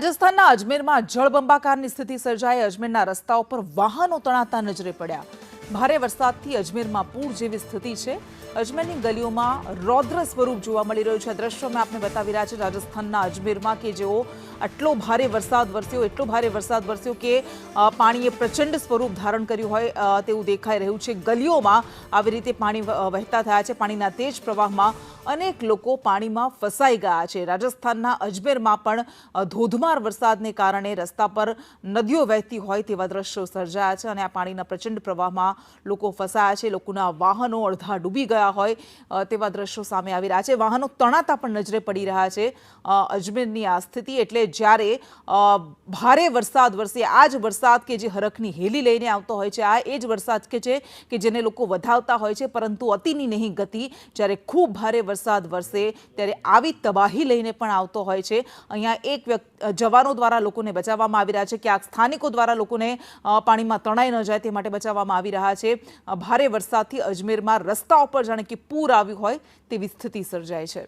રાજસ્થાનના અજમેરમાં જળબંબાકારની સ્થિતિ સર્જાઈ। અજમેરના રસ્તાઓ પર વાહનો તણાતા નજરે પડ્યા। ભારે વરસાદથી અજમેરમાં પૂર જેવી સ્થિતિ છે। અજમેરની ગલીઓમાં રૌદ્ર સ્વરૂપ જોવા મળી રહ્યું છે। દ્રશ્યોમાં આપને બતાવી રહ્યા છે રાજસ્થાનના અજમેરમાં કે જેઓ આટલો ભારે વરસાદ વરસ્યો કે પાણીએ પ્રચંડ સ્વરૂપ ધારણ કર્યું હોય તેવું દેખાઈ રહ્યું છે। ગલીઓમાં આવી રીતે પાણી વહેતા થયા છે। પાણીના તેજ પ્રવાહમાં અનેક લોકો પાણીમાં ફસાઈ ગયા છે। રાજસ્થાનના અજમેરમાં પણ ધોધમાર વરસાદને કારણે રસ્તા પર નદીઓ વહેતી હોય તેવા દ્રશ્યો સર્જાયા છે અને આ પાણીના પ્રચંડ પ્રવાહમાં લોકો ફસાયા છે। લોકોના વાહનો અડધા ડૂબી ગયા હોય તેવા દ્રશ્યો સામે આવી રહ્યા છે। વાહનો તણાતા પણ નજરે પડી રહ્યા છે। અજમેરની આ સ્થિતિ એટલે જ્યારે ભારે વરસાદ વરસે આ જ વરસાદ કે જે હરખની હેલી લઈને આવતો હોય છે, આ એ જ વરસાદ કે જેને લોકો વધાવતા હોય છે, પરંતુ અતિની નહીં ગતિ જ્યારે ખૂબ ભારે વરસાદ વરસે ત્યારે આવી તબાહી લઈને પણ આવતો હોય છે। અહીંયા એક જવાનો દ્વારા લોકોને બચાવવામાં આવી રહ્યા છે, ક્યાંક સ્થાનિકો દ્વારા લોકોને પાણીમાં તણાઈ ન જાય તે માટે બચાવવામાં આવી રહ્યા છે। ભારે વરસાદથી અજમેરમાં રસ્તાઓ પર જાણે કે પૂર આવ્યું હોય તેવી સ્થિતિ સર્જાય છે।